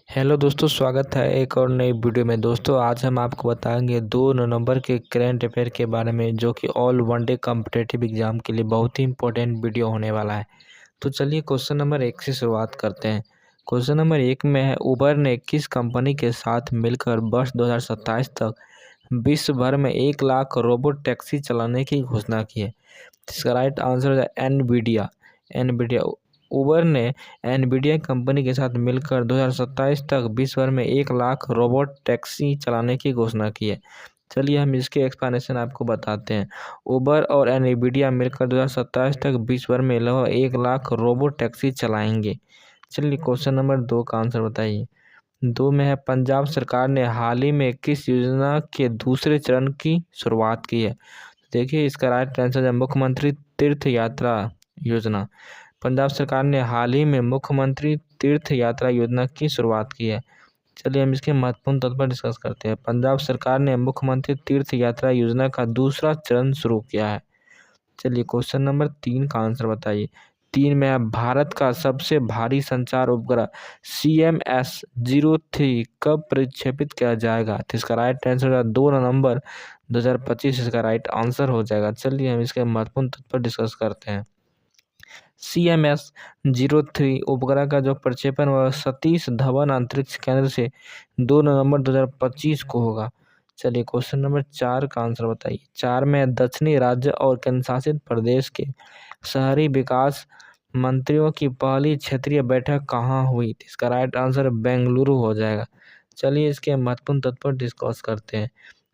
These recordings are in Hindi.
हेलो दोस्तों, स्वागत है एक और नई वीडियो में। दोस्तों आज हम आपको बताएंगे 2 नवंबर के करंट अफेयर के बारे में, जो कि ऑल वनडे कॉम्पिटिटिव एग्जाम के लिए बहुत ही इंपॉर्टेंट वीडियो होने वाला है। तो चलिए क्वेश्चन नंबर 1 से शुरुआत करते हैं। क्वेश्चन नंबर 1 में है, उबर ने किस कंपनी के साथ मिलकर वर्ष 2027 तक विश्व भर में 1 लाख रोबोट टैक्सी चलाने की घोषणा की है। इसका राइट आंसर है एनवीडिया। एनवीडिया उबर ने एनवीडिया कंपनी के साथ मिलकर 2027 तक विश्व भर में 1 लाख रोबोट टैक्सी चलाने की घोषणा की है। चलिए हम इसके एक्सप्लेनेशन आपको बताते हैं। उबर और एनवीडिया मिलकर 2027 तक विश्व भर में लगभग 1 लाख रोबोट टैक्सी चलाएंगे। चलिए क्वेश्चन नंबर 2 का आंसर बताइए। 2 में है, पंजाब सरकार ने हाल ही में किस योजना के दूसरे चरण की शुरुआत की है। देखिए इसका राइट आंसर है मुख्यमंत्री तीर्थ यात्रा योजना। पंजाब सरकार ने हाल ही में मुख्यमंत्री तीर्थ यात्रा योजना की शुरुआत की है। चलिए हम इसके महत्वपूर्ण तत्व पर डिस्कस करते हैं। पंजाब सरकार ने मुख्यमंत्री तीर्थ यात्रा योजना का दूसरा चरण शुरू किया है। चलिए क्वेश्चन नंबर 3 का आंसर बताइए। 3 में है, भारत का सबसे भारी संचार उपग्रह CMS-03 कब प्रक्षेपित किया जाएगा। तो इसका राइट आंसर है 2 नवंबर 2025 इसका राइट आंसर हो जाएगा। चलिए हम इसके महत्वपूर्ण तत्व पर डिस्कस करते हैं। CMS-03 उपग्रह का जो प्रक्षेपण वह सतीश धवन अंतरिक्ष केंद्र से 2 नवंबर 2025 को होगा। चलिए क्वेश्चन नंबर 4 का आंसर बताइए। 4 में दक्षिणी राज्य और केंद्रशासित प्रदेश के शहरी विकास मंत्रियों की पहली क्षेत्रीय बैठक कहाँ हुई। इसका राइट आंसर बेंगलुरु हो जाएगा। चलिए इसके महत्वपूर्ण तत्व पर डिस्कस करते हैं।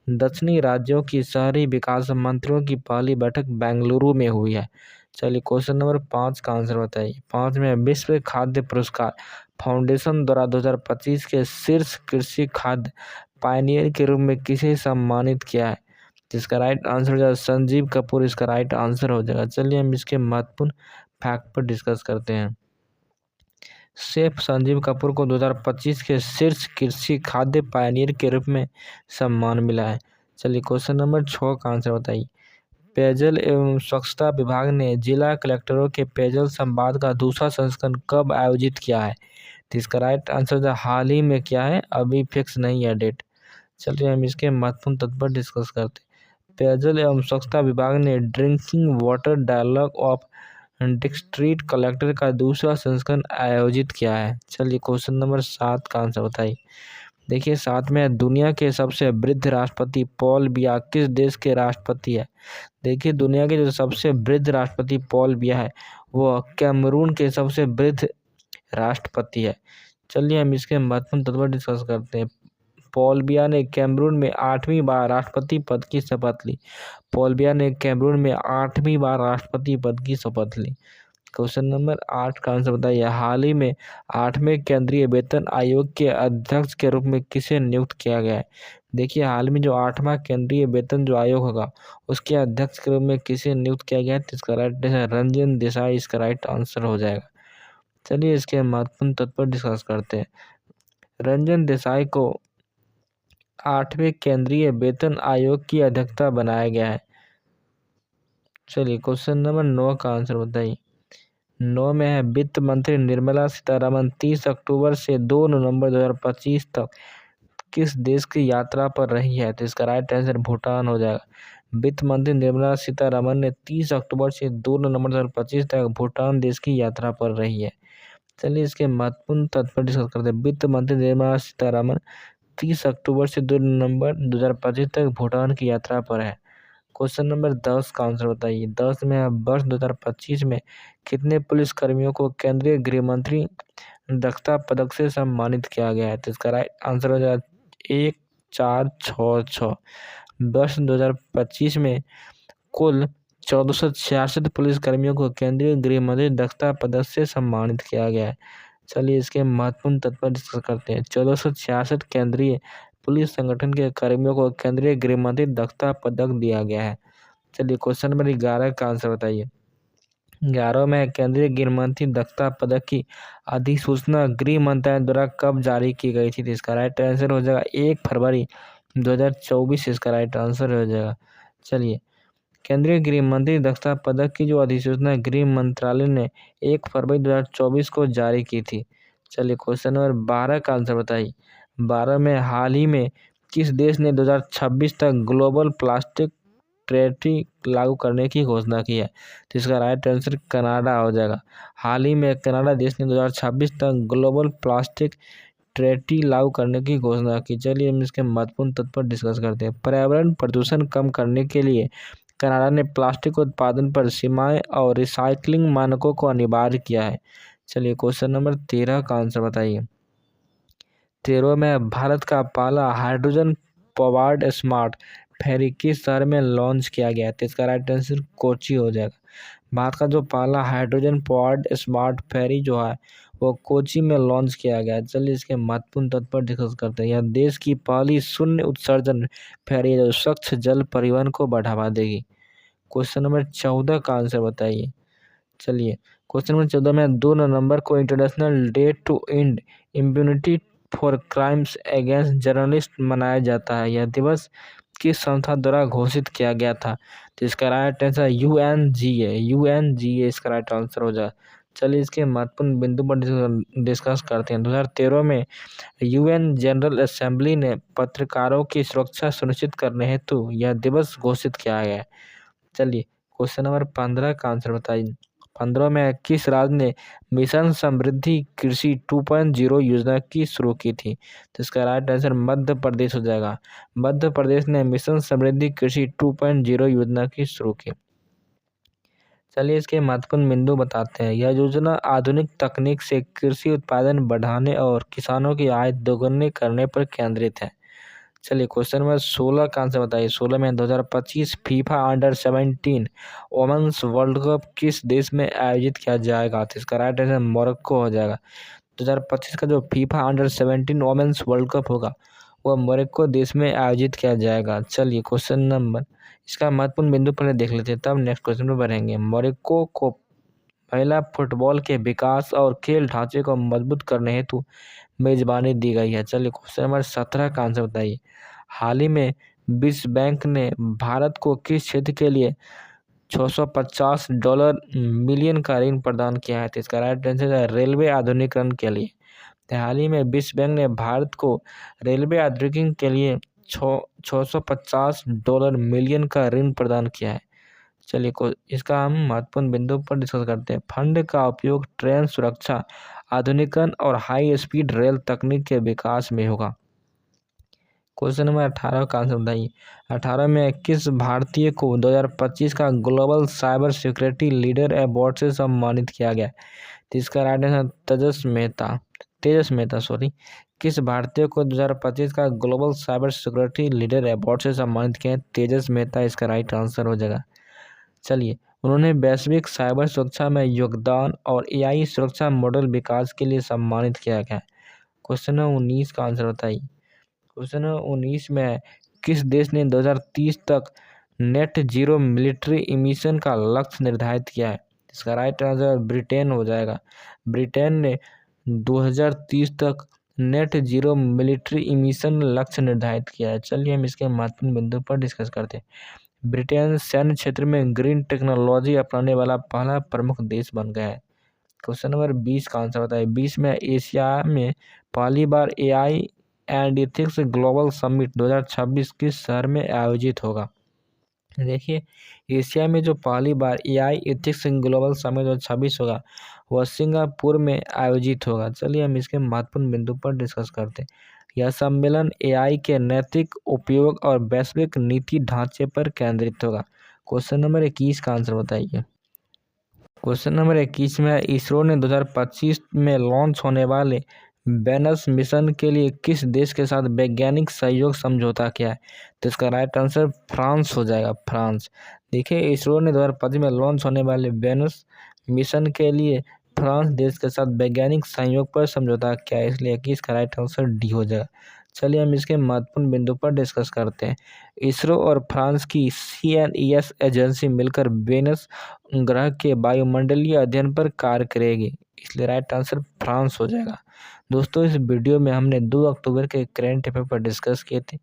दक्षिणी राज्यों की शहरी विकास मंत्रियों की पहली बैठक बेंगलुरु में हुई है। चलिए क्वेश्चन नंबर 5 का आंसर बताइए। 5 में विश्व खाद्य पुरस्कार फाउंडेशन द्वारा 2025 के शीर्ष कृषि खाद्य पायनियर के रूप में किसे सम्मानित किया है। जिसका राइट आंसर हो जाएगा संजीव कपूर इसका राइट आंसर हो जाएगा। चलिए हम इसके महत्वपूर्ण फैक्ट पर डिस्कस करते हैं। शेफ संजीव कपूर को 2025 के शीर्ष कृषि खाद्य पायनियर के रूप में सम्मान मिला है। चलिए क्वेश्चन नंबर 6 का आंसर बताइए। पेयजल एवं स्वच्छता विभाग ने जिला कलेक्टरों के पेयजल संवाद का दूसरा संस्करण कब आयोजित किया है। तो इसका राइट आंसर हाल ही में किया है, अभी फिक्स नहीं है डेट। चलिए हम इसके महत्वपूर्ण तत्व पर डिस्कस करते हैं। पेयजल एवं स्वच्छता विभाग ने drinking water dialogue of district collector का दूसरा संस्करण आयोजित किया है। चलिए क्वेश्चन नंबर 7 का आंसर बताइए। देखिए 7 में दुनिया के सबसे वृद्ध राष्ट्रपति पॉल बिया किस देश के राष्ट्रपति है। देखिए दुनिया के जो सबसे वृद्ध राष्ट्रपति पॉल बिया है वह कैमरून के सबसे वृद्ध राष्ट्रपति है। चलिए हम इसके महत्वपूर्ण तत्व डिस्कस करते हैं। पॉल बिया ने कैमरून में 8वीं बार राष्ट्रपति पद की शपथ ली। पॉल बिया ने कैमरून में 8वीं बार राष्ट्रपति पद की शपथ ली। क्वेश्चन नंबर 8 का आंसर बताइए। हाल ही में 8वें केंद्रीय वेतन आयोग के अध्यक्ष के रूप में किसे नियुक्त किया गया है। देखिए हाल में जो 8वां केंद्रीय वेतन जो आयोग होगा उसके अध्यक्ष के रूप में किसे नियुक्त किया गया है। तो इसका राइट है रंजन देसाई इसका राइट आंसर हो जाएगा। चलिए इसके महत्वपूर्ण तत्व पर डिस्कस करते हैं। रंजन देसाई को 8वें केंद्रीय वेतन आयोग की अध्यक्षता बनाया गया है। चलिए क्वेश्चन नंबर 9 का आंसर बताइए। 9 में है, वित्त मंत्री निर्मला सीतारमण 30 अक्टूबर से 2 नवंबर 2025 तक किस देश की यात्रा पर रही है। तो इसका राइट आंसर भूटान हो जाएगा। वित्त मंत्री निर्मला सीतारमण ने 30 अक्टूबर से 2 नवंबर 2025 तक भूटान देश की यात्रा पर रही है। चलिए इसके महत्वपूर्ण तथ्य पर डिस्कस करते हैं। वित्त मंत्री निर्मला सीतारमण 30 अक्टूबर से 2 नवंबर 2025 तक भूटान की यात्रा पर है। क्वेश्चन नंबर 10 का आंसर बताइए। 10 में वर्ष 2025 में कितने पुलिस कर्मियों को केंद्रीय गृह मंत्री दक्षता पदक से सम्मानित किया गया है। तो इसका राइट आंसर हो जाएगा 1466। वर्ष 2025 में कुल 1466 पुलिस कर्मियों को केंद्रीय गृह मंत्री दक्षता पदक से सम्मानित किया गया है। चलिए इसके महत्वपूर्ण तत्व डिस्कस करते हैं। 1466 केंद्रीय पुलिस संगठन के कर्मियों को केंद्रीय गृह मंत्री दक्षता पदक दिया गया है। चलिए क्वेश्चन नंबर 11 का आंसर बताइए। 11 में केंद्रीय गृह मंत्री दक्षता पदक की अधिसूचना गृह मंत्रालय द्वारा कब जारी की गई थी। तो इसका राइट आंसर हो जाएगा 1 फरवरी 2024 इसका राइट आंसर हो जाएगा। चलिए केंद्रीय गृह मंत्री दक्षता पदक की जो अधिसूचना गृह मंत्रालय ने 1 फरवरी 2024 को जारी की थी। चलिए क्वेश्चन नंबर 12 का आंसर बताइए। 12 में हाल ही में किस देश ने 2026 तक ग्लोबल प्लास्टिक ट्रेटी लागू करने की घोषणा की है? तो इसका राइट आंसर कनाडा हो जाएगा। हाल ही में कनाडा देश ने 2026 तक ग्लोबल प्लास्टिक ट्रेटी लागू करने की घोषणा की। चलिए हम इसके महत्वपूर्ण तथ्य पर डिस्कस करते हैं। पर्यावरण प्रदूषण कम करने के लिए कनाडा ने प्लास्टिक उत्पादन पर सीमाएं और रिसाइकलिंग मानकों को अनिवार्य किया है। चलिए क्वेश्चन नंबर 13 का आंसर बताइए। 13 में भारत का पहला हाइड्रोजन पवर्ड स्मार्ट फेरी किस शहर में लॉन्च किया गया है? तो इसका राइट आंसर कोची हो जाएगा। भारत का जो पहला हाइड्रोजन पवर्ड स्मार्ट फेरी जो है वो कोची में लॉन्च किया गया है। चलिए इसके महत्वपूर्ण तथ्य पर डिस्कस करते हैं। यह देश की पहली शून्य उत्सर्जन फेरी है जो स्वच्छ जल परिवहन को बढ़ावा देगी। क्वेश्चन नंबर 14 का आंसर बताइए। चलिए क्वेश्चन नंबर 14 में 2 नवंबर को international day to end immunity for crimes against journalist मनाया जाता है। यह दिवस किस संस्था द्वारा घोषित किया गया था? तो इसका राइट आंसर यूएनजीए इसका राइट आंसर हो जाए। चलिए इसके महत्वपूर्ण बिंदु पर डिस्कस करते हैं। 2013 में यूएन जनरल असेंबली ने पत्रकारों की सुरक्षा सुनिश्चित करने हेतु यह दिवस घोषित किया गया है। चलिए क्वेश्चन नंबर 15 का आंसर बताइए। 15 में किस राज्य ने मिशन समृद्धि कृषि 2.0 योजना की शुरू की थी? तो इसका राइट आंसर मध्य प्रदेश हो जाएगा। मध्य प्रदेश ने मिशन समृद्धि कृषि 2.0 योजना की शुरू की। चलिए इसके महत्वपूर्ण बिंदु बताते हैं। यह योजना आधुनिक तकनीक से कृषि उत्पादन बढ़ाने और किसानों की आय दोगुनी करने पर केंद्रित है। चलिए क्वेश्चन नंबर 16 का आंसर बताइए। 16 में 2025 FIFA under 17 women's world cup किस देश में आयोजित किया जाएगा? तो इसका राइट आंसर मोरक्को हो जाएगा। 2025 का जो FIFA under 17 women's world cup होगा वह मोरक्को देश में आयोजित किया जाएगा। चलिए क्वेश्चन नंबर इसका महत्वपूर्ण बिंदु पहले देख लेते हैं तब नेक्स्ट क्वेश्चन में बढ़ेंगे। मोरक्को को महिला फुटबॉल के विकास और खेल ढांचे को मजबूत करने हेतु मेजबानी दी गई है। चलिए क्वेश्चन नंबर 17 का आंसर बताइए। हाल ही में विश्व बैंक ने भारत को किस क्षेत्र के लिए $650 मिलियन का ऋण प्रदान किया है? तो इसका राइट आंसर है रेलवे आधुनिकीकरण के लिए। तो हाल ही में विश्व बैंक ने भारत को रेलवे आधुनिकीकरण के लिए $650 मिलियन का ऋण प्रदान किया है। चलिए इसका हम महत्वपूर्ण बिंदु पर डिस्कस करते हैं। फंड का उपयोग ट्रेन सुरक्षा आधुनिकीकरण और हाई स्पीड रेल तकनीक के विकास में होगा। क्वेश्चन नंबर 18 का आंसर बताइए। 18 में किस भारतीय को 2025 का global cyber security leader award से सम्मानित किया गया? तो इसका राइट आंसर तेजस मेहता किस भारतीय को 2025 का global cyber security leader award से सम्मानित किया? तेजस मेहता इसका राइट आंसर हो जाएगा। चलिए उन्होंने वैश्विक साइबर सुरक्षा में योगदान और एआई सुरक्षा मॉडल विकास के लिए सम्मानित किया गया। क्वेश्चन 19 का आंसर बताइए। क्वेश्चन 19 में किस देश ने 2030 तक नेट जीरो मिलिट्री इमिशन का लक्ष्य निर्धारित किया है? इसका राइट आंसर ब्रिटेन हो जाएगा। ब्रिटेन ने 2030 तक नेट जीरो मिलिट्री इमिशन लक्ष्य निर्धारित किया है। चलिए हम इसके महत्वपूर्ण बिंदु पर डिस्कस करते हैं। ब्रिटेन सैन्य क्षेत्र में ग्रीन टेक्नोलॉजी अपनाने वाला पहला प्रमुख देश बन गया है। क्वेश्चन नंबर 20 का आंसर बताइए। 20 में एशिया में पहली बार AI and ethics global summit 2026 किस शहर में आयोजित होगा? देखिए एशिया में जो पहली बार एआई एथिक्स ग्लोबल समिट 2026 होगा वह सिंगापुर में आयोजित होगा। चलिए हम इसके महत्वपूर्ण बिंदु पर डिस्कस करते हैं। यह सम्मेलन एआई के नैतिक उपयोग और वैश्विक नीति ढांचे पर केंद्रित होगा। क्वेश्चन नंबर 21 का आंसर बताइए। क्वेश्चन नंबर 21 में इसरो ने 2025 में लॉन्च होने वाले वेनस मिशन के लिए किस देश के साथ वैज्ञानिक सहयोग समझौता किया है? तो इसका राइट आंसर फ्रांस हो जाएगा। फ्रांस। देखिए इसरो ने 2025 में लॉन्च होने वाले वेनस मिशन के लिए फ्रांस देश के साथ वैज्ञानिक सहयोग पर समझौता किया है, इसलिए इसका राइट आंसर डी हो जाएगा। चलिए हम इसके महत्वपूर्ण बिंदु पर डिस्कस करते हैं। इसरो और फ्रांस की CNES एजेंसी मिलकर वेनस ग्रह के वायुमंडलीय अध्ययन पर कार्य करेगी, इसलिए राइट आंसर फ्रांस हो जाएगा। दोस्तों इस वीडियो में हमने 2 अक्टूबर के करंट अफेयर पर डिस्कस किए थे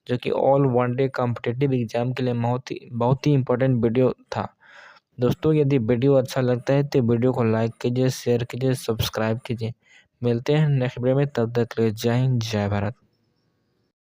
जो कि ऑल वनडे कॉम्पिटिटिव एग्जाम के लिए बहुत ही इंपॉर्टेंट वीडियो था। दोस्तों यदि वीडियो अच्छा लगता है तो वीडियो को लाइक कीजिए, शेयर कीजिए, सब्सक्राइब कीजिए। मिलते हैं नेक्स्ट वीडियो में, तब तक के लिए जय हिंद जय भारत।